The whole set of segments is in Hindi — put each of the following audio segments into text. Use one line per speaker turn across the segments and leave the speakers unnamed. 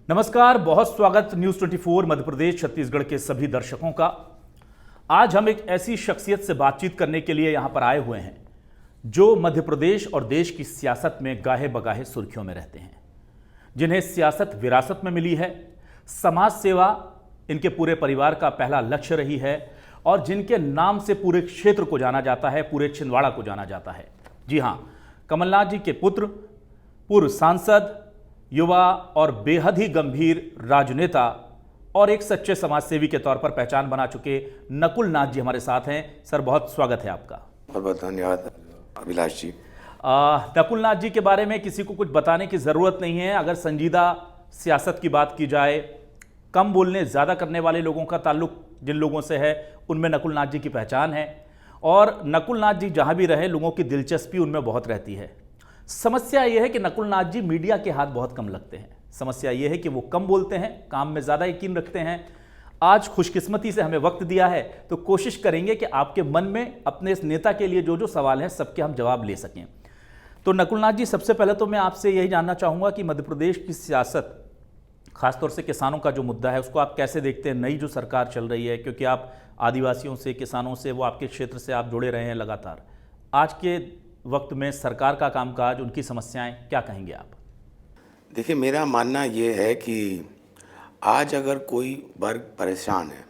नमस्कार, बहुत स्वागत न्यूज 24 मध्य प्रदेश छत्तीसगढ़ के सभी दर्शकों का। आज हम एक ऐसी शख्सियत से बातचीत करने के लिए यहां पर आए हुए हैं जो मध्य प्रदेश और देश की सियासत में गाहे बगाहे सुर्खियों में रहते हैं, जिन्हें सियासत विरासत में मिली है, समाज सेवा इनके पूरे परिवार का पहला लक्ष्य रही है और जिनके नाम से पूरे क्षेत्र को जाना जाता है, पूरे छिंदवाड़ा को जाना जाता है। जी हां, कमलनाथ जी के पुत्र, पूर्व सांसद, युवा और बेहद ही गंभीर राजनेता और एक सच्चे समाजसेवी के तौर पर पहचान बना चुके नकुल नाथ जी हमारे साथ हैं। सर, बहुत स्वागत है आपका।
बहुत बहुत धन्यवाद अभिलाष जी।
नकुल नाथ जी के बारे में किसी को कुछ बताने की ज़रूरत नहीं है। अगर संजीदा सियासत की बात की जाए, कम बोलने ज़्यादा करने वाले लोगों का ताल्लुक जिन लोगों से है उनमें नकुल नाथ जी की पहचान है और नकुल नाथ जी जहाँ भी रहे लोगों की दिलचस्पी उनमें बहुत रहती है। समस्या यह है कि नकुल नाथ जी मीडिया के हाथ बहुत कम लगते हैं। समस्या यह है कि वो कम बोलते हैं, काम में ज़्यादा यकीन रखते हैं। आज खुशकिस्मती से हमें वक्त दिया है तो कोशिश करेंगे कि आपके मन में अपने इस नेता के लिए जो जो सवाल हैं सबके हम जवाब ले सकें। तो नकुल नाथ जी, सबसे पहले तो मैं आपसे यही जानना चाहूँगा कि मध्य प्रदेश की सियासत, खासतौर से किसानों का जो मुद्दा है, उसको आप कैसे देखते हैं? नई जो सरकार चल रही है, क्योंकि आप आदिवासियों से, किसानों से, वो आपके क्षेत्र से आप जुड़े रहे हैं लगातार, आज के वक्त में सरकार का कामकाज, उनकी समस्याएं, क्या कहेंगे आप?
देखिए, मेरा मानना ये है कि आज अगर कोई वर्ग परेशान है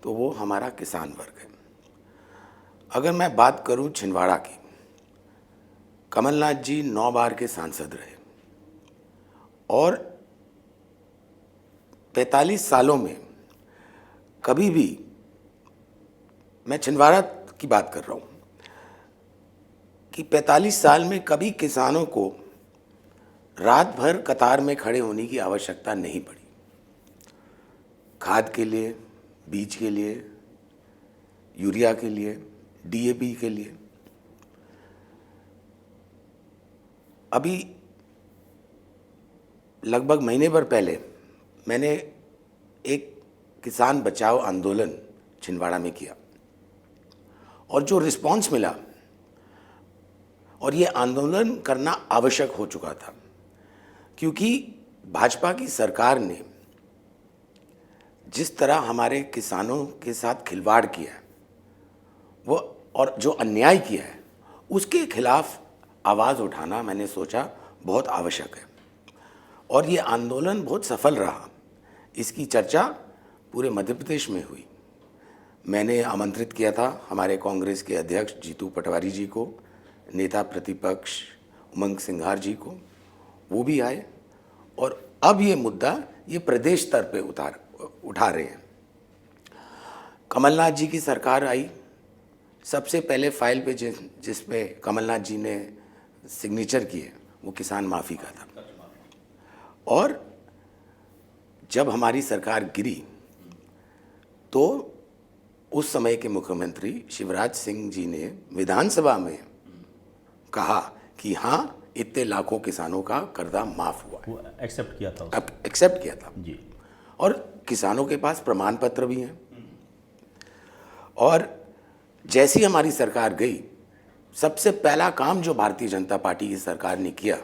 तो वो हमारा किसान वर्ग है। अगर मैं बात करूं छिंदवाड़ा की, कमलनाथ जी 9 बार के सांसद रहे और 45 सालों में कभी भी, मैं छिंदवाड़ा की बात कर रहा हूं, कि 45 साल में कभी किसानों को रात भर कतार में खड़े होने की आवश्यकता नहीं पड़ी। खाद के लिए, बीज के लिए, यूरिया के लिए, डीएपी के लिए। अभी लगभग महीने भर पहले मैंने एक किसान बचाओ आंदोलन छिंदवाड़ा में किया और जो रिस्पांस मिला, और ये आंदोलन करना आवश्यक हो चुका था क्योंकि भाजपा की सरकार ने जिस तरह हमारे किसानों के साथ खिलवाड़ किया है वो, और जो अन्याय किया है, उसके खिलाफ आवाज़ उठाना मैंने सोचा बहुत आवश्यक है और ये आंदोलन बहुत सफल रहा। इसकी चर्चा पूरे मध्य प्रदेश में हुई। मैंने आमंत्रित किया था हमारे कांग्रेस के अध्यक्ष जीतू पटवारी जी को, नेता प्रतिपक्ष उमंग सिंघार जी को, वो भी आए और अब ये मुद्दा ये प्रदेश स्तर पे उठा रहे हैं। कमलनाथ जी की सरकार आई, सबसे पहले फाइल पे जिस पे कमलनाथ जी ने सिग्नेचर किए वो किसान माफ़ी का था और जब हमारी सरकार गिरी तो उस समय के मुख्यमंत्री शिवराज सिंह जी ने विधानसभा में कहा कि हाँ, इतने लाखों किसानों का कर्जा माफ हुआ है।
वो एक्सेप्ट किया था,
अब एक्सेप्ट किया था
जी।
और किसानों के पास प्रमाण पत्र भी हैं। और जैसी हमारी सरकार गई, सबसे पहला काम जो भारतीय जनता पार्टी की सरकार ने किया,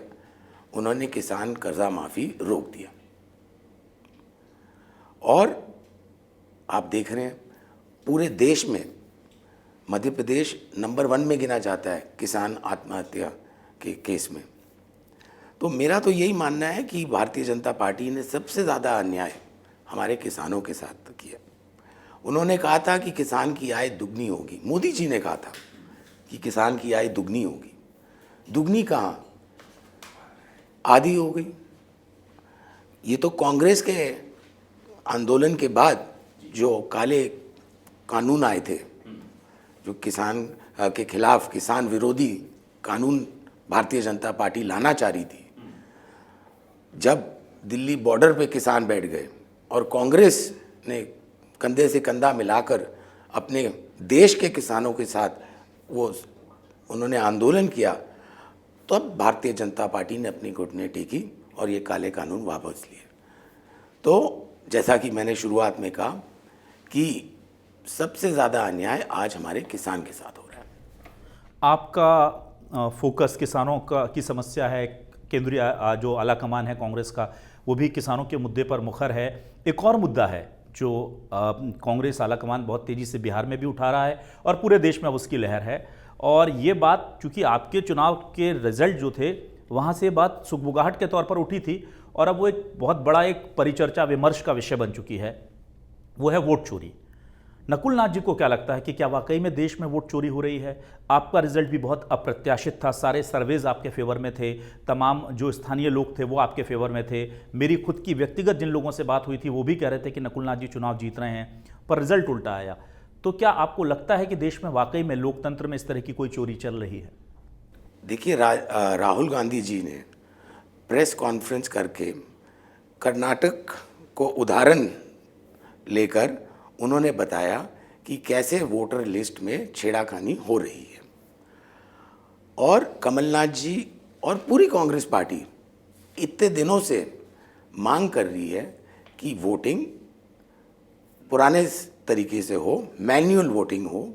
उन्होंने किसान कर्जा माफी रोक दिया। और आप देख रहे हैं पूरे देश में मध्य प्रदेश नंबर 1 में गिना जाता है किसान आत्महत्या के केस में। तो मेरा तो यही मानना है कि भारतीय जनता पार्टी ने सबसे ज़्यादा अन्याय हमारे किसानों के साथ किया। उन्होंने कहा था कि किसान की आय दुगनी होगी। मोदी जी ने कहा था कि किसान की आय दुगनी होगी। दुगनी कहाँ, आधी हो गई। ये तो कांग्रेस के आंदोलन के बाद जो काले कानून आए थे, जो किसान के खिलाफ किसान विरोधी कानून भारतीय जनता पार्टी लाना चाह रही थी, जब दिल्ली बॉर्डर पे किसान बैठ गए और कांग्रेस ने कंधे से कंधा मिलाकर अपने देश के किसानों के साथ वो उन्होंने आंदोलन किया, तो अब भारतीय जनता पार्टी ने अपनी घुटने टेकी और ये काले कानून वापस लिए। तो जैसा कि मैंने शुरुआत में कहा कि सबसे ज़्यादा अन्याय आज हमारे किसान के साथ हो रहा है।
आपका फोकस किसानों का की समस्या है, केंद्रीय जो आला कमान है कांग्रेस का, वो भी किसानों के मुद्दे पर मुखर है। एक और मुद्दा है जो कांग्रेस आलाकमान बहुत तेज़ी से बिहार में भी उठा रहा है और पूरे देश में अब उसकी लहर है। और ये बात चूंकि आपके चुनाव के रिजल्ट जो थे वहाँ से बात सुगबुगाहट के तौर पर उठी थी और अब वो एक बहुत बड़ा एक परिचर्चा विमर्श का विषय बन चुकी है, वो है वोट चोरी। नकुल नाथ जी को क्या लगता है कि क्या वाकई में देश में वोट चोरी हो रही है? आपका रिजल्ट भी बहुत अप्रत्याशित था, सारे सर्वेज आपके फेवर में थे, तमाम जो स्थानीय लोग थे वो आपके फेवर में थे। मेरी खुद की व्यक्तिगत जिन लोगों से बात हुई थी वो भी कह रहे थे कि नकुल नाथ जी चुनाव जीत रहे हैं, पर रिजल्ट उल्टा आया। तो क्या आपको लगता है कि देश में वाकई में लोकतंत्र में इस तरह की कोई चोरी चल रही है?
देखिए, राहुल गांधी जी ने प्रेस कॉन्फ्रेंस करके कर्नाटक को उदाहरण लेकर उन्होंने बताया कि कैसे वोटर लिस्ट में छेड़खानी हो रही है। और कमलनाथ जी और पूरी कांग्रेस पार्टी इतने दिनों से मांग कर रही है कि वोटिंग पुराने तरीके से हो, मैन्युअल वोटिंग हो,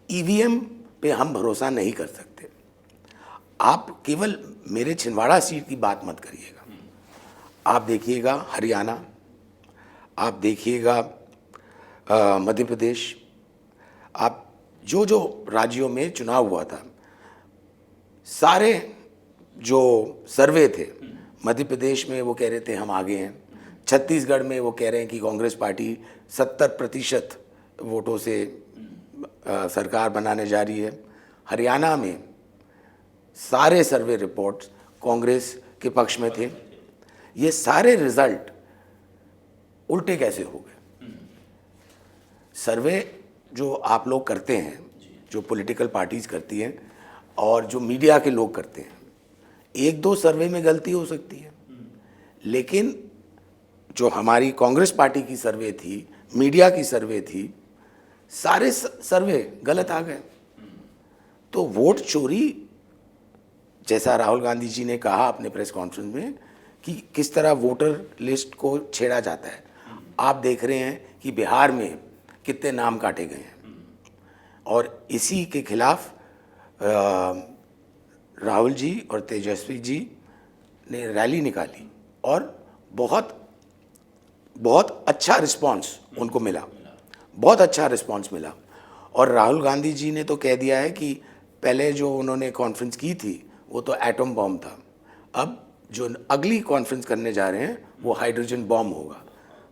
ईवीएम पे हम भरोसा नहीं कर सकते। आप केवल मेरे छिंदवाड़ा सीट की बात मत करिएगा, आप देखिएगा हरियाणा, आप देखिएगा मध्य प्रदेश, आप जो जो राज्यों में चुनाव हुआ था, सारे जो सर्वे थे, मध्य प्रदेश में वो कह रहे थे हम आगे हैं, छत्तीसगढ़ में वो कह रहे हैं कि कांग्रेस पार्टी 70% वोटों से सरकार बनाने जा रही है। हरियाणा में सारे सर्वे रिपोर्ट्स कांग्रेस के पक्ष में थे। ये सारे रिजल्ट उल्टे कैसे हो गए? सर्वे जो आप लोग करते हैं, जो पॉलिटिकल पार्टीज करती हैं और जो मीडिया के लोग करते हैं, एक दो सर्वे में गलती हो सकती है, लेकिन जो हमारी कांग्रेस पार्टी की सर्वे थी, मीडिया की सर्वे थी, सारे सर्वे गलत आ गए। तो वोट चोरी, जैसा राहुल गांधी जी ने कहा अपने प्रेस कॉन्फ्रेंस में कि किस तरह वोटर लिस्ट को छेड़ा जाता है, आप देख रहे हैं कि बिहार में कितने नाम काटे गए हैं। और इसी के खिलाफ राहुल जी और तेजस्वी जी ने रैली निकाली और बहुत बहुत अच्छा रिस्पांस उनको मिला, बहुत अच्छा रिस्पांस मिला। और राहुल गांधी जी ने तो कह दिया है कि पहले जो उन्होंने कॉन्फ्रेंस की थी वो तो एटम बॉम्ब था, अब जो अगली कॉन्फ्रेंस करने जा रहे हैं वो हाइड्रोजन बॉम्ब होगा।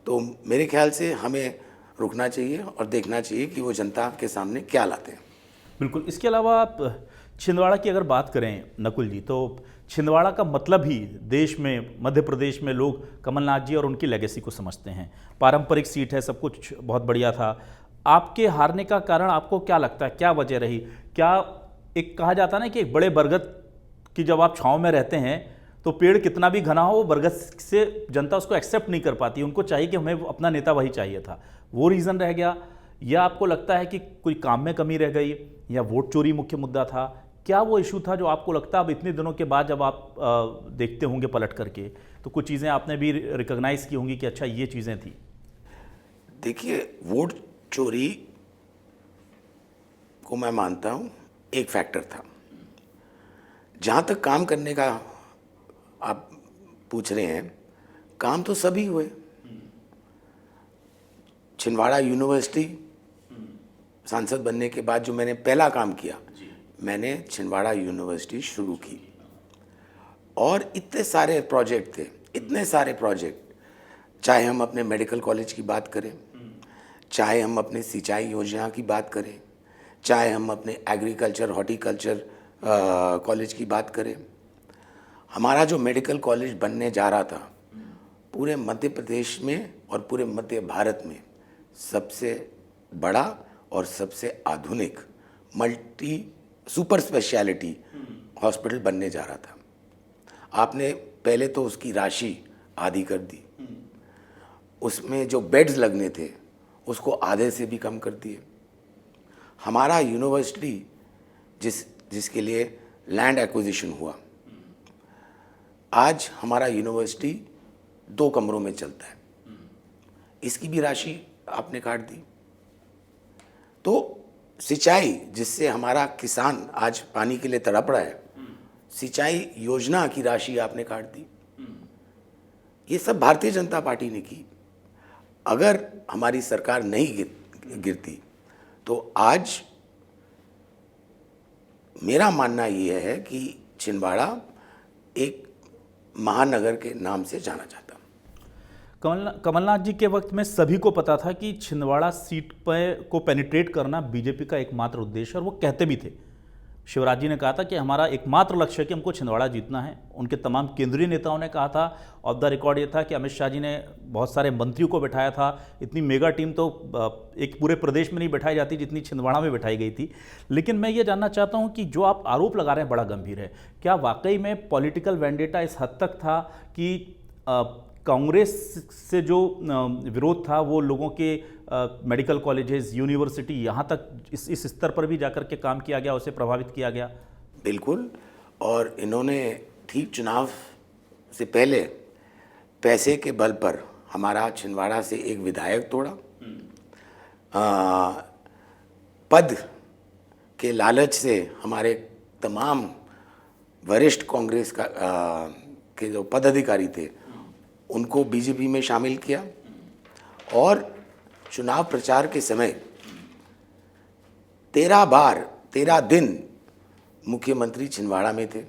तो मेरे ख्याल से हमें रुकना चाहिए और देखना चाहिए कि वो जनता के सामने क्या लाते हैं।
बिल्कुल। इसके अलावा आप छिंदवाड़ा की अगर बात करें नकुल जी, तो छिंदवाड़ा का मतलब ही देश में, मध्य प्रदेश में लोग कमलनाथ जी और उनकी लेगेसी को समझते हैं। पारंपरिक सीट है, सब कुछ बहुत बढ़िया था। आपके हारने का कारण आपको क्या लगता है, क्या वजह रही? क्या एक कहा जाता है ना कि एक बड़े बरगद की जब आप छाँव में रहते हैं तो पेड़ कितना भी घना हो, बरगद से जनता उसको एक्सेप्ट नहीं कर पाती, उनको चाहिए कि हमें अपना नेता वही चाहिए था, वो रीज़न रह गया? या आपको लगता है कि कोई काम में कमी रह गई, या वोट चोरी मुख्य मुद्दा था? क्या वो इशू था जो आपको लगता है अब इतने दिनों के बाद जब आप देखते होंगे पलट करके, तो कुछ चीज़ें आपने भी रिकॉग्नाइज की होंगी कि अच्छा ये चीज़ें थी?
देखिए, वोट चोरी को मैं मानता हूँ एक फैक्टर था। जहाँ तक काम करने का आप पूछ रहे हैं, काम तो सभी हुए। छिंदवाड़ा यूनिवर्सिटी सांसद बनने के बाद जो मैंने पहला काम किया, मैंने छिंदवाड़ा यूनिवर्सिटी शुरू की। और इतने सारे प्रोजेक्ट थे, इतने सारे प्रोजेक्ट, चाहे हम अपने मेडिकल कॉलेज की बात करें, चाहे हम अपने सिंचाई योजना की बात करें, चाहे हम अपने एग्रीकल्चर हॉर्टिकल्चर कॉलेज की बात करें। हमारा जो मेडिकल कॉलेज बनने जा रहा था, पूरे मध्य प्रदेश में और पूरे मध्य भारत में सबसे बड़ा और सबसे आधुनिक मल्टी सुपर स्पेशलिटी हॉस्पिटल बनने जा रहा था। आपने पहले तो उसकी राशि आधी कर दी, उसमें जो बेड्स लगने थे उसको आधे से भी कम कर दिए। हमारा यूनिवर्सिटी जिसके लिए लैंड एक्विजिशन हुआ, आज हमारा यूनिवर्सिटी 2 कमरों में चलता है, इसकी भी राशि आपने काट दी। तो सिंचाई, जिससे हमारा किसान आज पानी के लिए तड़प रहा है, सिंचाई योजना की राशि आपने काट दी। ये सब भारतीय जनता पार्टी ने की। अगर हमारी सरकार नहीं गिरती तो आज मेरा मानना ये है कि छिंदवाड़ा एक महानगर के नाम से जाना जाता।
कमलनाथ जी के वक्त में सभी को पता था कि छिंदवाड़ा सीट पर को पेनिट्रेट करना बीजेपी का एकमात्र उद्देश्य, और वो कहते भी थे। शिवराज जी ने कहा था कि हमारा एकमात्र लक्ष्य है कि हमको छिंदवाड़ा जीतना है। उनके तमाम केंद्रीय नेताओं ने कहा था। ऑफ द रिकॉर्ड ये था कि अमित शाह जी ने बहुत सारे मंत्रियों को बैठाया था। इतनी मेगा टीम तो एक पूरे प्रदेश में नहीं बैठाई जाती जितनी छिंदवाड़ा में बैठाई गई थी। लेकिन मैं ये जानना चाहता हूँ कि जो आप आरोप लगा रहे हैं बड़ा गंभीर है, क्या वाकई में पॉलिटिकल वेंडेटा इस हद तक था कि कांग्रेस से जो विरोध था वो लोगों के मेडिकल कॉलेजेस, यूनिवर्सिटी, यहाँ तक इस स्तर पर भी जाकर के काम किया गया, उसे प्रभावित किया गया?
बिल्कुल। और इन्होंने ठीक चुनाव से पहले पैसे के बल पर हमारा छिंदवाड़ा से एक विधायक तोड़ा। पद के लालच से हमारे तमाम वरिष्ठ कांग्रेस के जो पदाधिकारी थे उनको बीजेपी में शामिल किया। और चुनाव प्रचार के समय 13 दिन मुख्यमंत्री छिंदवाड़ा में थे।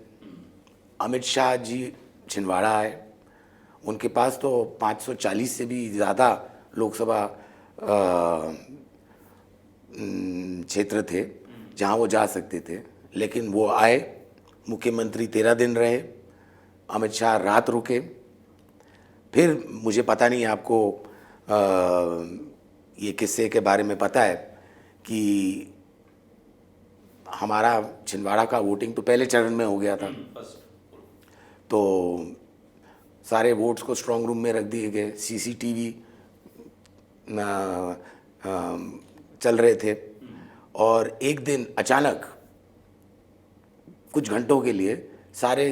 अमित शाह जी छिंदवाड़ा आए। उनके पास तो 540 से भी ज़्यादा लोकसभा क्षेत्र थे जहां वो जा सकते थे, लेकिन वो आए। मुख्यमंत्री 13 दिन रहे। अमित शाह रात रुके। फिर मुझे पता नहीं आपको ये किस्से के बारे में पता है कि हमारा छिंदवाड़ा का वोटिंग तो पहले चरण में हो गया था, तो सारे वोट्स को स्ट्रांग रूम में रख दिए गए। सीसीटीवी चल रहे थे। और एक दिन अचानक कुछ घंटों के लिए सारे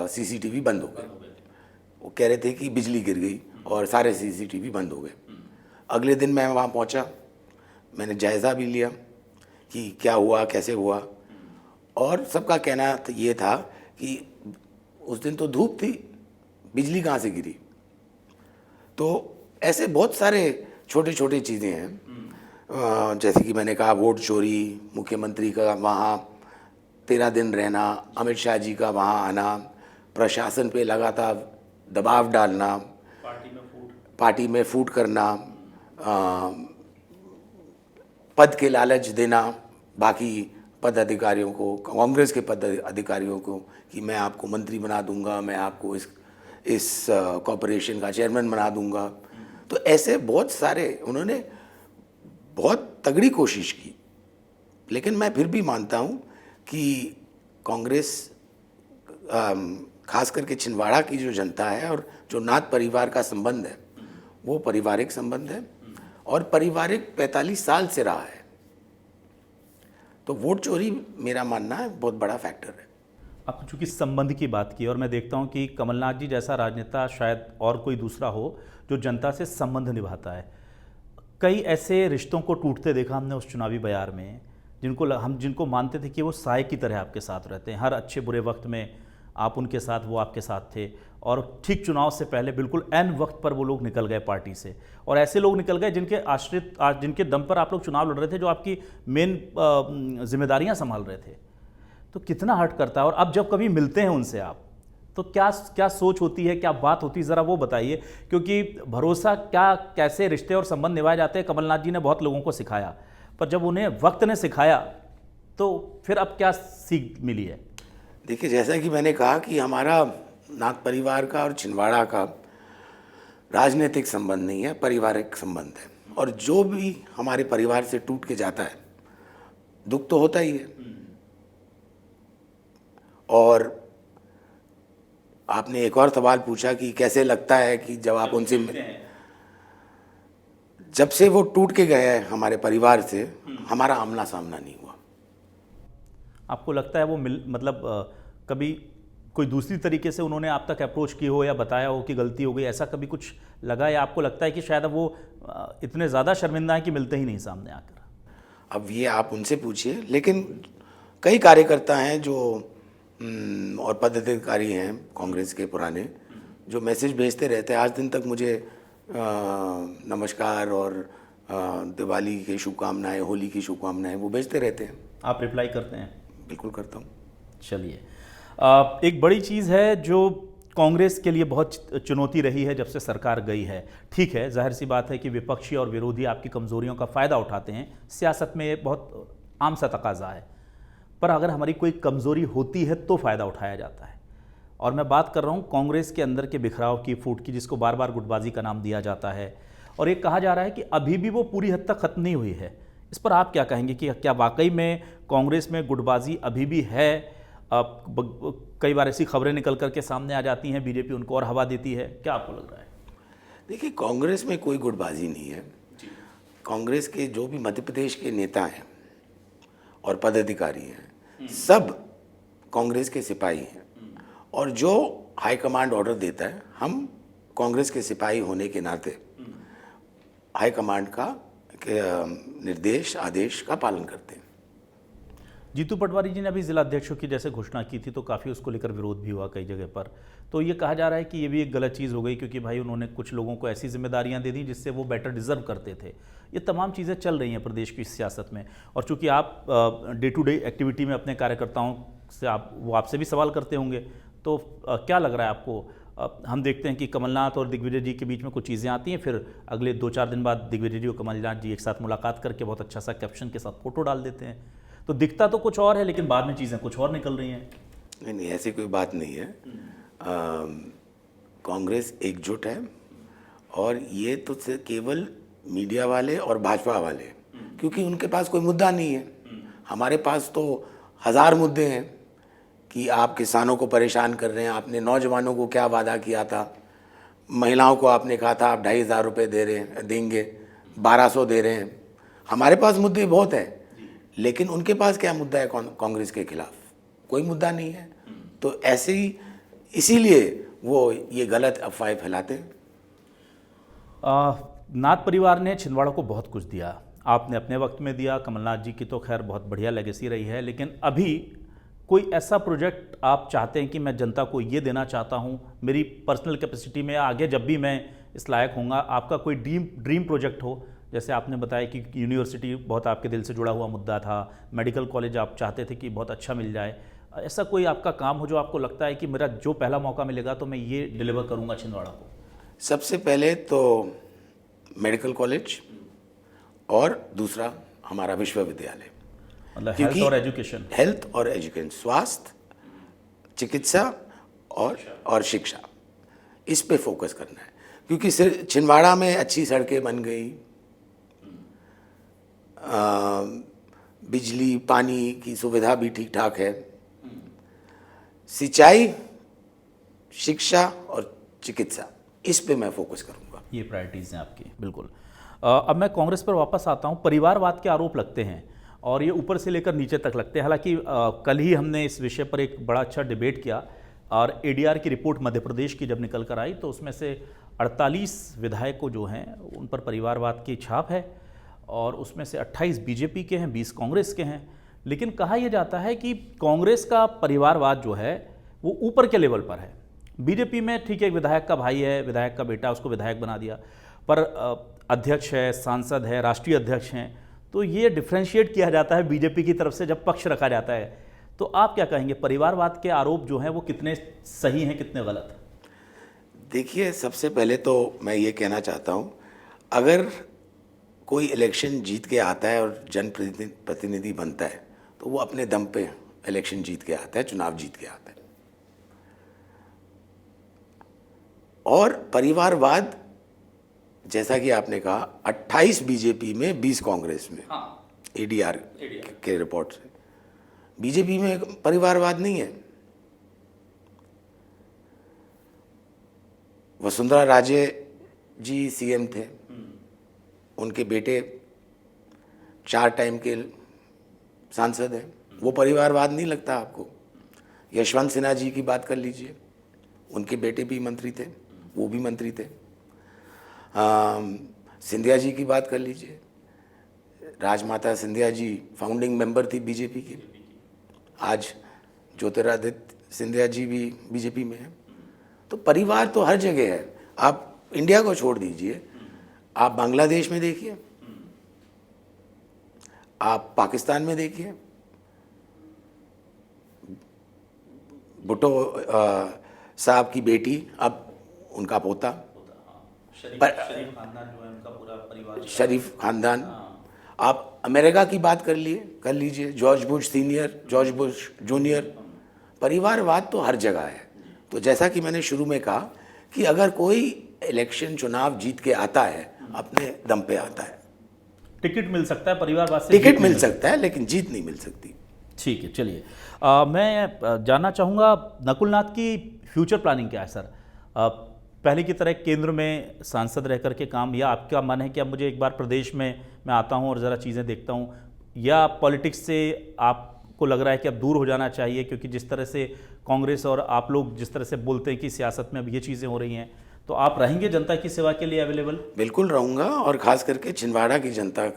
सीसीटीवी बंद हो गए। वो कह रहे थे कि बिजली गिर गई और सारे सीसीटीवी बंद हो गए। अगले दिन मैं वहाँ पहुँचा, मैंने जायज़ा भी लिया कि क्या हुआ, कैसे हुआ। और सबका कहना ये था कि उस दिन तो धूप थी, बिजली कहाँ से गिरी। तो ऐसे बहुत सारे छोटे छोटे चीज़ें हैं। जैसे कि मैंने कहा वोट चोरी, मुख्यमंत्री का वहाँ 13 दिन रहना, अमित शाह जी का वहाँ आना, प्रशासन पे लगातार दबाव डालना, पार्टी में फूट करना, पद के लालच देना बाकी पद अधिकारियों को, कांग्रेस के पद अधिकारियों को कि मैं आपको मंत्री बना दूंगा, मैं आपको इस कॉरपोरेशन का चेयरमैन बना दूंगा। तो ऐसे बहुत सारे उन्होंने बहुत तगड़ी कोशिश की। लेकिन मैं फिर भी मानता हूँ कि कांग्रेस खास करके छिंदवाड़ा की जो जनता है और जो नाथ परिवार का संबंध है वो पारिवारिक संबंध है और पारिवारिक 45 साल से रहा है। तो वोट चोरी मेरा मानना है बहुत बड़ा फैक्टर है।
आपने चूंकि संबंध की बात की और मैं देखता हूं कि कमलनाथ जी जैसा राजनेता शायद और कोई दूसरा हो जो जनता से संबंध निभाता है। कई ऐसे रिश्तों को टूटते देखा हमने उस चुनावी बयार में, जिनको मानते थे कि वो साए की तरह आपके साथ रहते हैं। हर अच्छे बुरे वक्त में आप उनके साथ, वो आपके साथ थे। और ठीक चुनाव से पहले बिल्कुल ऐन वक्त पर वो लोग निकल गए पार्टी से। और ऐसे लोग निकल गए जिनके दम पर आप लोग चुनाव लड़ रहे थे, जो आपकी मेन जिम्मेदारियां संभाल रहे थे। तो कितना हर्ट करता है। और अब जब कभी मिलते हैं उनसे आप, तो क्या सोच होती है, क्या बात होती है, ज़रा वो बताइए। क्योंकि भरोसा कैसे रिश्ते और संबंध निभाए जाते हैं, कमलनाथ जी ने बहुत लोगों को सिखाया। पर जब उन्हें वक्त ने सिखाया तो फिर अब क्या सीख मिली है?
देखिए, जैसा कि मैंने कहा कि हमारा नाथ परिवार का और छिंदवाड़ा का राजनीतिक संबंध नहीं है, पारिवारिक संबंध है। और जो भी हमारे परिवार से टूट के जाता है दुख तो होता ही है। और आपने एक और सवाल पूछा कि कैसे लगता है कि जब आप उनसे जब से वो टूट के गए हैं हमारे परिवार से, हमारा आमना सामना नहीं हुआ।
आपको लगता है वो कभी कोई दूसरी तरीके से उन्होंने आप तक अप्रोच की हो या बताया हो कि गलती हो गई, ऐसा कभी कुछ लगा? या आपको लगता है कि शायद अब वो इतने ज़्यादा शर्मिंदा है कि मिलते ही नहीं सामने आकर?
अब ये आप उनसे पूछिए। लेकिन कई कार्यकर्ता हैं जो और पदाधिकारी हैं कांग्रेस के पुराने, जो मैसेज भेजते रहते हैं, आज दिन तक मुझे नमस्कार और दिवाली की शुभकामनाएं, होली की शुभकामनाएं वो भेजते रहते हैं।
आप रिप्लाई करते हैं?
बिल्कुल करता हूँ।
चलिए, एक बड़ी चीज़ है जो कांग्रेस के लिए बहुत चुनौती रही है जब से सरकार गई है। ठीक है, जाहिर सी बात है कि विपक्षी और विरोधी आपकी कमज़ोरियों का फ़ायदा उठाते हैं, सियासत में ये बहुत आम सा तकाजा है। पर अगर हमारी कोई कमज़ोरी होती है तो फ़ायदा उठाया जाता है। और मैं बात कर रहा हूँ कांग्रेस के अंदर के बिखराव की, फूट की, जिसको बार बार गुटबाजी का नाम दिया जाता है। और ये कहा जा रहा है कि अभी भी वो पूरी हद तक ख़त्म नहीं हुई है। इस पर आप क्या कहेंगे कि क्या वाकई में कांग्रेस में गुटबाजी अभी भी है? कई बार ऐसी खबरें निकल करके सामने आ जाती हैं, बीजेपी उनको और हवा देती है, क्या आपको लग रहा है?
देखिए, कांग्रेस में कोई गुटबाजी नहीं है। कांग्रेस के जो भी मध्य प्रदेश के नेता हैं और पदाधिकारी हैं, सब कांग्रेस के सिपाही हैं। और जो हाईकमांड ऑर्डर देता है, हम कांग्रेस के सिपाही होने के नाते हाईकमांड का निर्देश, आदेश का पालन करते हैं।
जीतू पटवारी जी ने अभी जिला अध्यक्षों की जैसे घोषणा की थी तो काफ़ी उसको लेकर विरोध भी हुआ कई जगह पर। तो ये कहा जा रहा है कि ये भी एक गलत चीज़ हो गई, क्योंकि भाई उन्होंने कुछ लोगों को ऐसी जिम्मेदारियां दे दी जिससे वो बेटर डिजर्व करते थे। ये तमाम चीज़ें चल रही हैं प्रदेश की सियासत में। और चूंकि आप डे टू डे एक्टिविटी में अपने कार्यकर्ताओं से वो आपसे भी सवाल करते होंगे, तो क्या लग रहा है आपको? हम देखते हैं कि कमलनाथ और दिग्विजय जी के बीच में कुछ चीज़ें आती हैं, फिर अगले 2-4 दिन बाद दिग्विजय जी और कमलनाथ जी एक साथ मुलाकात करके बहुत अच्छा सा कैप्शन के साथ फोटो डाल देते हैं। तो दिखता तो कुछ और है, लेकिन बाद में चीज़ें कुछ और निकल रही हैं।
नहीं, ऐसी कोई बात नहीं है। कांग्रेस एकजुट है, और ये तो केवल मीडिया वाले और भाजपा वाले, क्योंकि उनके पास कोई मुद्दा नहीं है। हमारे पास तो 1000 मुद्दे हैं कि आप किसानों को परेशान कर रहे हैं, आपने नौजवानों को क्या वादा किया था, महिलाओं को आपने कहा था आप 2500 रुपये देंगे, 1200 दे रहे हैं। हमारे पास मुद्दे बहुत हैं, लेकिन उनके पास क्या मुद्दा है? कांग्रेस के खिलाफ कोई मुद्दा नहीं है। तो ऐसे ही, इसीलिए वो ये गलत अफवाहें फैलाते हैं।
नाथ परिवार ने छिंदवाड़ा को बहुत कुछ दिया, आपने अपने वक्त में दिया, कमलनाथ जी की तो खैर बहुत बढ़िया लेगेसी रही है। लेकिन अभी कोई ऐसा प्रोजेक्ट आप चाहते हैं कि मैं जनता को ये देना चाहता हूँ मेरी पर्सनल कैपेसिटी में, आगे जब भी मैं इस लायक होऊंगा, आपका कोई ड्रीम प्रोजेक्ट हो? जैसे आपने बताया कि यूनिवर्सिटी बहुत आपके दिल से जुड़ा हुआ मुद्दा था, मेडिकल कॉलेज आप चाहते थे कि बहुत अच्छा मिल जाए। ऐसा कोई आपका काम हो जो आपको लगता है कि मेरा जो पहला मौका मिलेगा तो मैं ये डिलीवर करूंगा छिंदवाड़ा को?
सबसे पहले तो मेडिकल कॉलेज, और दूसरा हमारा विश्वविद्यालय।
मतलब हेल्थ और एजुकेशन।
हेल्थ और एजुकेशन, स्वास्थ्य, चिकित्सा और शिक्षा, इस पे फोकस करना है। क्योंकि सिर्फ छिंदवाड़ा में अच्छी सड़कें बन गई, बिजली पानी की सुविधा भी ठीक ठाक है, सिंचाई, शिक्षा और चिकित्सा, इस पे मैं फोकस करूंगा।
ये प्रायोरिटीज़ हैं आपकी, बिल्कुल। अब मैं कांग्रेस पर वापस आता हूँ। परिवारवाद के आरोप लगते हैं और ये ऊपर से लेकर नीचे तक लगते हैं। हालांकि कल ही हमने इस विषय पर एक बड़ा अच्छा डिबेट किया, और एडीआर की रिपोर्ट मध्य प्रदेश की जब निकल कर आई तो उसमें से 48 विधायकों जो हैं उन पर परिवारवाद की छाप है, और उसमें से 28 बीजेपी के हैं, 20 कांग्रेस के हैं। लेकिन कहा यह जाता है कि कांग्रेस का परिवारवाद जो है वो ऊपर के लेवल पर है। बीजेपी में ठीक है, एक विधायक का भाई है, विधायक का बेटा, उसको विधायक बना दिया, पर अध्यक्ष है, सांसद है, राष्ट्रीय अध्यक्ष हैं, तो ये डिफ्रेंशिएट किया जाता है बीजेपी की तरफ से जब पक्ष रखा जाता है। तो आप क्या कहेंगे, परिवारवाद के आरोप जो हैं वो कितने सही हैं, कितने गलत?
देखिए, सबसे पहले तो मैं ये कहना चाहता हूँ, अगर कोई इलेक्शन जीत के आता है और जनप्रतिनिधि बनता है तो वो अपने दम पे इलेक्शन जीत के आता है, चुनाव जीत के आता है। और परिवारवाद, जैसा कि आपने कहा, 28 बीजेपी में, 20 कांग्रेस में।
हाँ,
एडीआर के रिपोर्ट से बीजेपी में परिवारवाद नहीं है। वसुंधरा राजे जी सीएम थे, उनके बेटे 4 टाइम के सांसद हैं, वो परिवारवाद नहीं लगता आपको? यशवंत सिन्हा जी की बात कर लीजिए, उनके बेटे भी मंत्री थे, वो भी मंत्री थे। सिंधिया जी की बात कर लीजिए, राजमाता सिंधिया जी फाउंडिंग मेंबर थी बीजेपी की, आज ज्योतिरादित्य सिंधिया जी भी बीजेपी में हैं। तो परिवार तो हर जगह है। आप इंडिया को छोड़ दीजिए, आप बांग्लादेश में देखिए, आप पाकिस्तान में देखिए, भुट्टो साहब की बेटी, अब उनका पोता,
शरीफ खानदान जो है उनका पूरा परिवार,
शरीफ खानदान। आप अमेरिका की बात कर लीजिए, George Bush senior, George Bush junior. परिवारवाद तो हर जगह है। तो जैसा कि मैंने शुरू में कहा कि अगर कोई इलेक्शन चुनाव जीत के आता है, अपने दम पे आता है।
टिकट मिल सकता है परिवारवाद से,
टिकट मिल सकता है लेकिन जीत नहीं मिल सकती।
ठीक है, चलिए मैं जानना चाहूँगा नकुलनाथ की फ्यूचर प्लानिंग क्या है सर? पहले की तरह केंद्र में सांसद रह करके काम, या आपका मन है कि अब मुझे एक बार प्रदेश में मैं आता हूँ और ज़रा चीज़ें देखता हूँ, या पॉलिटिक्स से आपको लग रहा है कि अब दूर हो जाना चाहिए, क्योंकि जिस तरह से कांग्रेस और आप लोग जिस तरह से बोलते हैं कि सियासत में अब ये चीज़ें हो रही हैं, तो आप रहेंगे जनता की सेवा के लिए अवेलेबल?
बिल्कुल रहूँगा, और ख़ास करके छिंदवाड़ा की जनता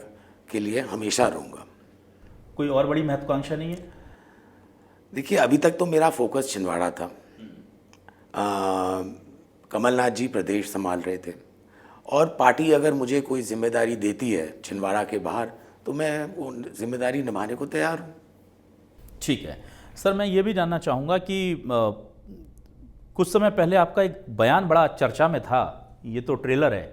के लिए हमेशा रहूँगा।
कोई और बड़ी महत्वाकांक्षा नहीं है?
देखिए, अभी तक तो मेरा फोकस छिंदवाड़ा था। कमलनाथ जी प्रदेश संभाल रहे थे, और पार्टी अगर मुझे कोई जिम्मेदारी देती है छिंदवाड़ा के बाहर, तो मैं वो जिम्मेदारी निभाने को तैयार हूँ।
ठीक है सर, मैं ये भी जानना चाहूँगा कि कुछ समय पहले आपका एक बयान बड़ा चर्चा में था, ये तो ट्रेलर है,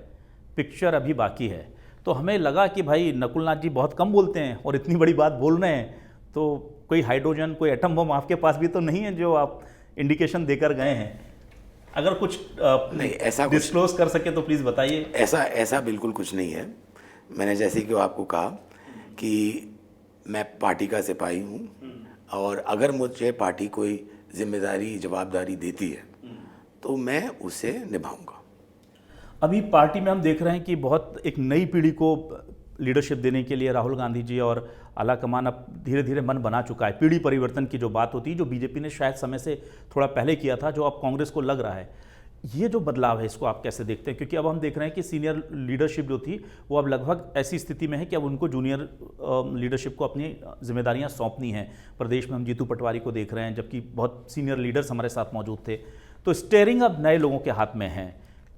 पिक्चर अभी बाकी है, तो हमें लगा कि भाई नकुलनाथ जी बहुत कम बोलते हैं और इतनी बड़ी बात बोल रहे हैं, तो कोई हाइड्रोजन, कोई एटम बम आपके पास भी तो नहीं है जो आप इंडिकेशन देकर गए हैं? अगर कुछ
नहीं, ऐसा
डिस्क्लोज कर सके तो प्लीज़ बताइए।
ऐसा बिल्कुल कुछ नहीं है। मैंने जैसे कि आपको कहा कि मैं पार्टी का सिपाही हूँ, और अगर मुझे पार्टी कोई जिम्मेदारी जवाबदारी देती है तो मैं उसे निभाऊंगा।
अभी पार्टी में हम देख रहे हैं कि बहुत एक नई पीढ़ी को लीडरशिप देने के लिए राहुल गांधी जी और आला कमान अब धीरे धीरे मन बना चुका है। पीढ़ी परिवर्तन की जो बात होती है, जो बीजेपी ने शायद समय से थोड़ा पहले किया था, जो अब कांग्रेस को लग रहा है, ये जो बदलाव है इसको आप कैसे देखते हैं? क्योंकि अब हम देख रहे हैं कि सीनियर लीडरशिप जो थी वो अब लगभग ऐसी स्थिति में है कि अब उनको जूनियर लीडरशिप को अपनी जिम्मेदारियां सौंपनी हैं। प्रदेश में हम जीतू पटवारी को देख रहे हैं, जबकि बहुत सीनियर लीडर्स हमारे साथ मौजूद थे। तो स्टेयरिंग अब नए लोगों के हाथ में है।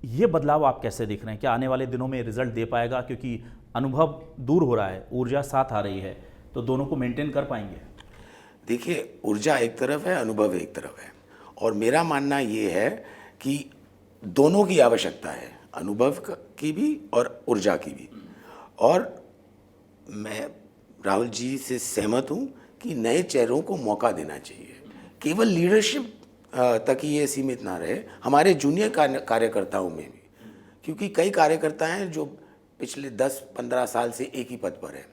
ये बदलाव आप कैसे देख रहे हैं? क्या आने वाले दिनों में रिजल्ट दे पाएगा? क्योंकि अनुभव दूर हो रहा है, ऊर्जा साथ आ रही है, तो दोनों को मेंटेन कर पाएंगे?
देखिए, ऊर्जा एक तरफ है, अनुभव एक तरफ है, और मेरा मानना ये है कि दोनों की आवश्यकता है, अनुभव की भी और ऊर्जा की भी। और मैं राहुल जी से सहमत हूँ कि नए चेहरों को मौका देना चाहिए। केवल लीडरशिप तक ही ये सीमित ना रहे, हमारे जूनियर कार्यकर्ताओं में भी, क्योंकि कई कार्यकर्ता हैं जो पिछले 10-15 साल से एक ही पद पर है।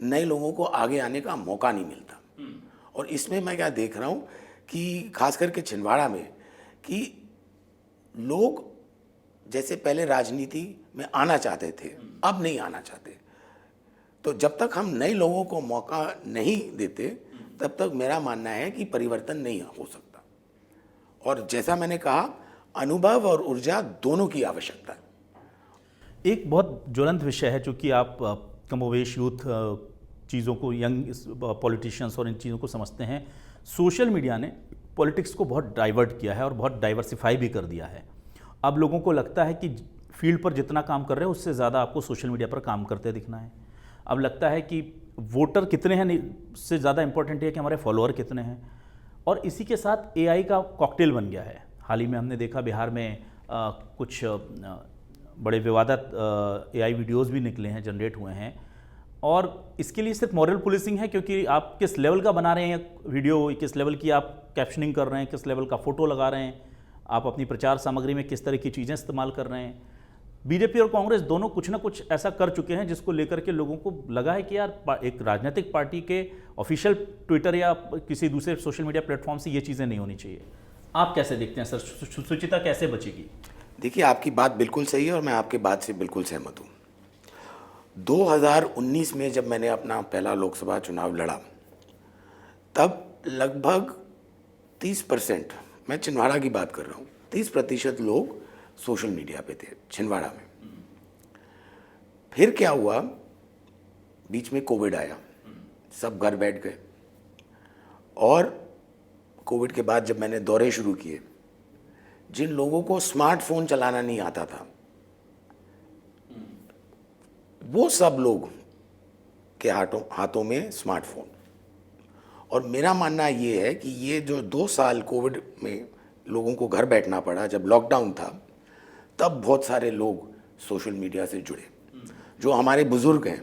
नए लोगों को आगे आने का मौका नहीं मिलता। और इसमें मैं क्या देख रहा हूँ कि खास करके छिंदवाड़ा में, कि लोग जैसे पहले राजनीति में आना चाहते थे, अब नहीं आना चाहते। तो जब तक हम नए लोगों को मौका नहीं देते, तब तक मेरा मानना है कि परिवर्तन नहीं हो सकता। और जैसा मैंने कहा, अनुभव और ऊर्जा दोनों की आवश्यकता है।
एक बहुत ज्वलंत विषय है, चूँकि आप कमोवेश यूथ चीज़ों को, यंग पॉलिटिशियंस और इन चीज़ों को समझते हैं। सोशल मीडिया ने पॉलिटिक्स को बहुत डाइवर्ट किया है और बहुत डाइवर्सिफाई भी कर दिया है। अब लोगों को लगता है कि फील्ड पर जितना काम कर रहे हैं उससे ज़्यादा आपको सोशल मीडिया पर काम करते दिखना है। अब लगता है कि वोटर कितने हैं से ज़्यादा इंपॉर्टेंट है कि हमारे फॉलोअर कितने हैं। और इसी के साथ एआई का कॉकटेल बन गया है। हाल ही में हमने देखा बिहार में कुछ बड़े विवादित एआई वीडियोस भी निकले हैं, जनरेट हुए हैं। और इसके लिए सिर्फ मॉरल पुलिसिंग है, क्योंकि आप किस लेवल का बना रहे हैं वीडियो, किस लेवल की आप कैप्शनिंग कर रहे हैं, किस लेवल का फ़ोटो लगा रहे हैं, आप अपनी प्रचार सामग्री में किस तरह की चीज़ें इस्तेमाल कर रहे हैं। बीजेपी और कांग्रेस दोनों कुछ ना कुछ ऐसा कर चुके हैं जिसको लेकर के लोगों को लगा है कि यार एक राजनीतिक पार्टी के ऑफिशियल ट्विटर या किसी दूसरे सोशल मीडिया प्लेटफॉर्म से ये चीज़ें नहीं होनी चाहिए। आप कैसे देखते हैं सर, शुचिता कैसे बचेगी?
देखिए, आपकी बात बिल्कुल सही है और मैं आपके बात से बिल्कुल सहमत हूँ। 2019 में जब मैंने अपना पहला लोकसभा चुनाव लड़ा, तब लगभग 30%, मैं छिंदवाड़ा की बात कर रहा हूँ, 30% लोग सोशल मीडिया पे थे छिंदवाड़ा में। फिर क्या हुआ, बीच में कोविड आया, सब घर बैठ गए। और कोविड के बाद जब मैंने दौरे शुरू किए, जिन लोगों को स्मार्टफोन चलाना नहीं आता था, वो सब लोग के हाथों में स्मार्टफोन। और मेरा मानना ये है कि ये जो 2 साल कोविड में लोगों को घर बैठना पड़ा, जब लॉकडाउन था, तब बहुत सारे लोग सोशल मीडिया से जुड़े। जो हमारे बुजुर्ग हैं,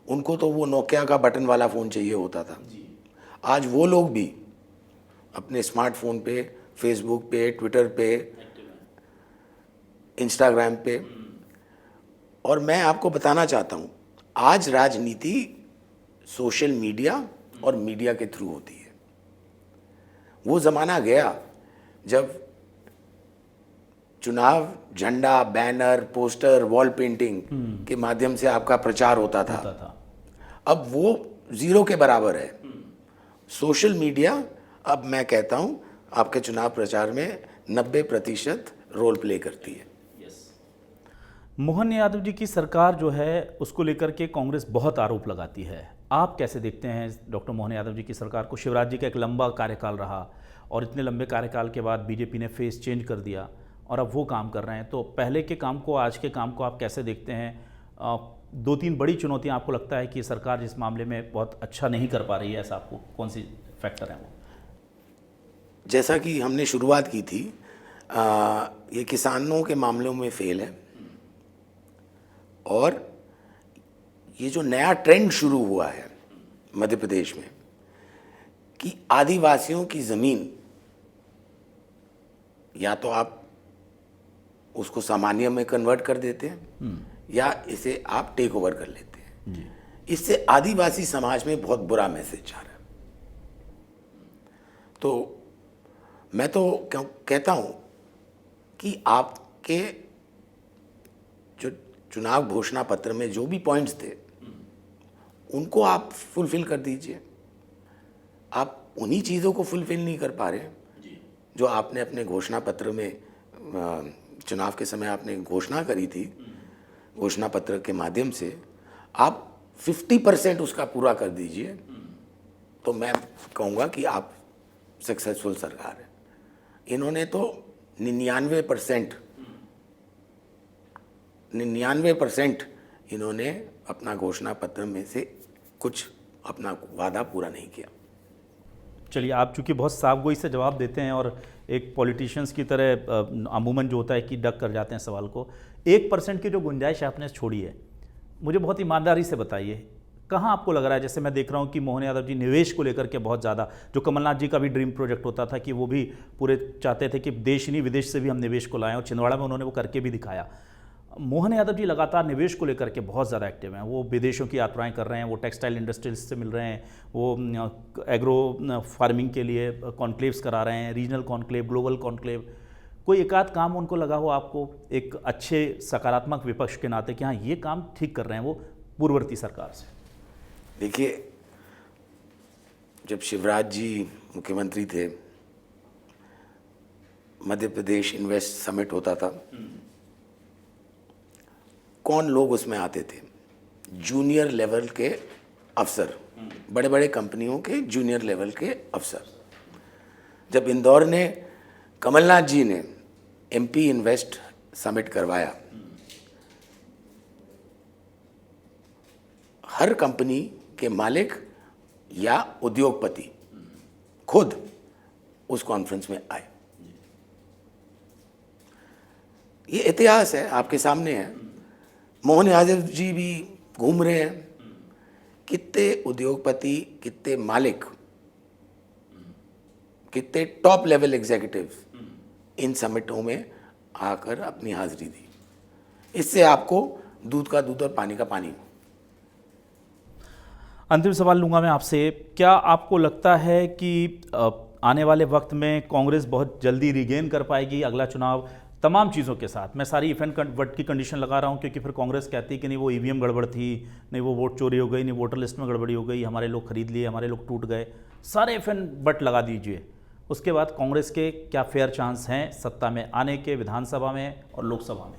उनको तो वो नोकिया का बटन वाला फ़ोन चाहिए होता था। आज वो लोग भी अपने स्मार्टफोन पे, फेसबुक पे, ट्विटर पे, इंस्टाग्राम पे। और मैं आपको बताना चाहता हूँ, आज राजनीति सोशल मीडिया और मीडिया के थ्रू होती है। वो ज़माना गया जब चुनाव झंडा, बैनर, पोस्टर, वॉल पेंटिंग के माध्यम से आपका प्रचार होता था। अब वो ज़ीरो के बराबर है। सोशल मीडिया, अब मैं कहता हूँ, आपके चुनाव प्रचार में 90% रोल प्ले करती है।
मोहन यादव जी की सरकार जो है उसको लेकर के कांग्रेस बहुत आरोप लगाती है। आप कैसे देखते हैं डॉक्टर मोहन यादव जी की सरकार को? शिवराज जी का एक लंबा कार्यकाल रहा और इतने लंबे कार्यकाल के बाद बीजेपी ने फेस चेंज कर दिया और अब वो काम कर रहे हैं। तो पहले के काम को, आज के काम को आप कैसे देखते हैं? 2-3 बड़ी चुनौतियां आपको लगता है कि सरकार इस मामले में बहुत अच्छा नहीं कर पा रही है, ऐसा आपको कौन सी फैक्टर है वो?
जैसा कि हमने शुरुआत की थी, ये किसानों के मामलों में फेल है। और ये जो नया ट्रेंड शुरू हुआ है मध्य प्रदेश में कि आदिवासियों की ज़मीन, या तो आप उसको सामान्य में कन्वर्ट कर देते हैं या इसे आप टेक ओवर कर लेते हैं, इससे आदिवासी समाज में बहुत बुरा मैसेज जा रहा है। तो मैं तो कहता हूं कि आपके जो चुनाव घोषणा पत्र में जो भी पॉइंट्स थे, उनको आप फुलफिल कर दीजिए। आप उन्हीं चीज़ों को फुलफिल नहीं कर पा रहे जो आपने अपने घोषणा पत्र में, चुनाव के समय आपने घोषणा करी थी। घोषणा पत्र के माध्यम से आप 50% उसका पूरा कर दीजिए, तो मैं कहूँगा कि आप सक्सेसफुल सरकार है। इन्होंने तो 99% इन्होंने अपना घोषणा पत्र में से कुछ अपना वादा पूरा नहीं किया।
चलिए, आप चूंकि बहुत साफगोई से जवाब देते हैं और एक पॉलिटिशियंस की तरह अमूमन जो होता है कि डक कर जाते हैं सवाल को, 1% की जो गुंजाइश आपने छोड़ी है, मुझे बहुत ईमानदारी से बताइए, कहाँ आपको लग रहा है? जैसे मैं देख रहा हूँ कि मोहन यादव जी निवेश को लेकर के बहुत ज़्यादा, जो कमलनाथ जी का भी ड्रीम प्रोजेक्ट होता था कि वो भी पूरे चाहते थे कि देश नहीं विदेश से भी हम निवेश को लाएं, और छिंदवाड़ा में उन्होंने वो करके भी दिखाया। मोहन यादव जी लगातार निवेश को लेकर के बहुत ज़्यादा एक्टिव हैं। वो विदेशों की यात्राएं कर रहे हैं, वो टेक्सटाइल इंडस्ट्रीज से मिल रहे हैं, वो एग्रो फार्मिंग के लिए कॉन्क्लेव्स करा रहे हैं, रीजनल कॉन्क्लेव, ग्लोबल कॉन्क्लेव। कोई एकाध काम उनको लगा हो आपको एक अच्छे सकारात्मक विपक्ष के नाते कि हाँ ये काम ठीक कर रहे हैं वो पूर्ववर्ती सरकार से?
देखिए, जब शिवराज जी मुख्यमंत्री थे, मध्य प्रदेश इन्वेस्ट समिट होता था, कौन लोग उसमें आते थे? जूनियर लेवल के अफसर, बड़े बड़े कंपनियों के जूनियर लेवल के अफसर। जब इंदौर ने, कमलनाथ जी ने एमपी इन्वेस्ट समिट करवाया, हर कंपनी के मालिक या उद्योगपति खुद उस कॉन्फ्रेंस में आए। ये इतिहास है, आपके सामने है। मोहन यादव जी भी घूम रहे हैं। कितने उद्योगपति, कितने मालिक, कितने टॉप लेवल एग्जीक्यूटिव्स इन समिटों में आकर अपनी हाजिरी दी। इससे आपको दूध का दूध और पानी का पानी।
अंतिम सवाल लूंगा मैं आपसे, क्या आपको लगता है कि आने वाले वक्त में कांग्रेस बहुत जल्दी रिगेन कर पाएगी अगला चुनाव तमाम चीज़ों के साथ? मैं सारी इफ एंड बट की कंडीशन लगा रहा हूँ, क्योंकि फिर कांग्रेस कहती है कि नहीं वो ईवीएम गड़बड़ थी, नहीं वो वोट चोरी हो गई, नहीं वोटर लिस्ट में गड़बड़ी हो गई, हमारे लोग खरीद लिए, हमारे लोग टूट गए। सारे इफ एंड बट लगा दीजिए, उसके बाद कांग्रेस के क्या फेयर चांस हैं सत्ता में आने के, विधानसभा में और लोकसभा में?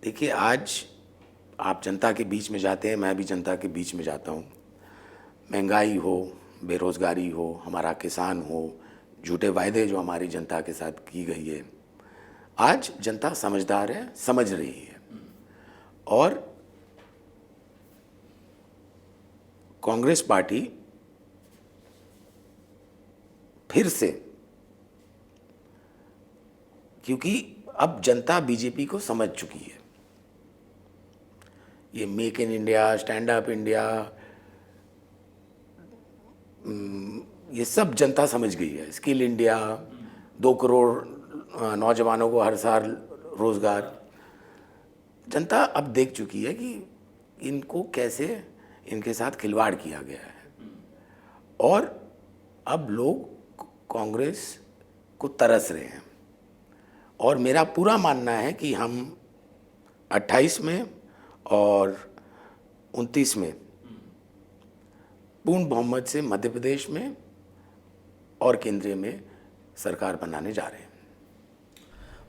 देखिए, आज आप जनता के बीच में जाते हैं, मैं भी जनता के बीच में जाता हूँ। महंगाई हो, बेरोज़गारी हो, हमारा किसान हो, झूठे वायदे जो हमारी जनता के साथ की गई है, आज जनता समझदार है, समझ रही है। और कांग्रेस पार्टी फिर से, क्योंकि अब जनता बीजेपी को समझ चुकी है, ये make in India, stand up India, ये सब जनता समझ गई है। स्किल इंडिया, 2 करोड़ नौजवानों को हर साल रोजगार, जनता अब देख चुकी है कि इनको कैसे इनके साथ खिलवाड़ किया गया है। और अब लोग कांग्रेस को तरस रहे हैं। और मेरा पूरा मानना है कि हम 28 में और 29 में पूर्ण बहुमत से मध्य प्रदेश में और केंद्रीय में सरकार बनाने जा रहे हैं।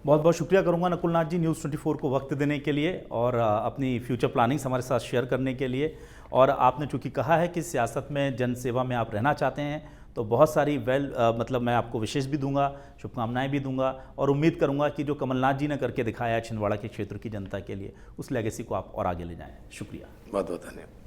बहुत बहुत शुक्रिया करूंगा नकुल नाथ जी, न्यूज़ 24 को वक्त देने के लिए और अपनी फ्यूचर प्लानिंग्स हमारे साथ शेयर करने के लिए। और आपने चूंकि कहा है कि सियासत में जन सेवा में आप रहना चाहते हैं, तो बहुत सारी मतलब मैं आपको विशेष भी दूंगा, शुभकामनाएं भी दूंगा और उम्मीद करूंगा कि जो कमलनाथ जी ने करके दिखाया है छिंदवाड़ा के क्षेत्र की जनता के लिए, उस लेगेसी को आप और आगे ले जाएं। शुक्रिया,
बहुत बहुत धन्यवाद।